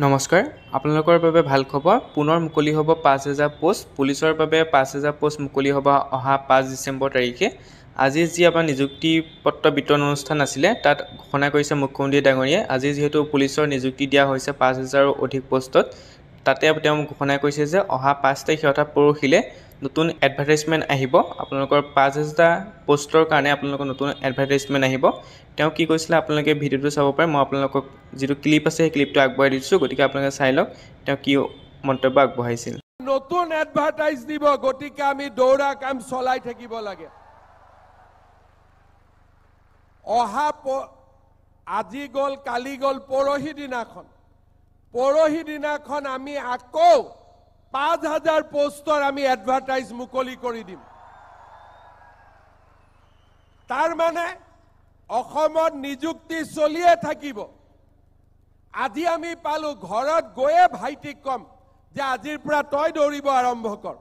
নমস্কাৰ আপোনালোকৰ বাবে ভাল খবৰ পুনৰ মুকলি হ'ব 5000 পোষ্ট পুলিচৰ বাবে 5000 পোষ্ট মুকলি হ'ব অহা 5 ডিসেম্বৰ তাৰিখে আজি যি আপোনাৰ নিযুক্তি পত্ৰ বিতৰণ অনুষ্ঠান আছিল তাত ঘোষণা কৰিছে মুখ্যমন্ত্ৰী ডাঙৰীয়াই আজি যেহেতু পুলিচৰ নিযুক্তি দিয়া হৈছে 5000ৰ অধিক পোষ্টত তাতে তেওঁ ঘোষণা কৰিছে যে অহা 5 তাৰিখে অৰ্থাৎ পৰহিলে নতুন এডভাৰটাইজমেন্ট আহিব আপোনালোকৰ 5000 পোষ্টৰ কাৰণে আপোনালোকৰ নতুন এডভাৰটাইজমেন্ট আহিব তেওঁ কি কৈছিল আপোনালোকে ভিডিওটো চাব পাৰে মই আপোনালোকক যেটো ক্লিপ আছে সেই ক্লিপটো আগবঢ়াই দিছো গতিকে আপোনালোকে চাই লওক তেওঁ কি মন্তব্য আগবঢ়াইছিল নতুন এডভাৰটাইজ দিব গতিকে আমি দৌৰা কাম চলাই থাকিব লাগে অহা আজি গল কালি গল পৰহি দিনাখন আমি আকৌ 5000 পোষ্টৰ আমি এডভাৰটাইজ মুকলি কৰি দিম তাৰ মানে অসমত নিযুক্তি চলিয়ে থাকিব আজি আমি পালো ঘৰত গৈয়ে ভাইটিক কম যে আজিৰ পৰা তই দৌৰিব আৰম্ভ কৰ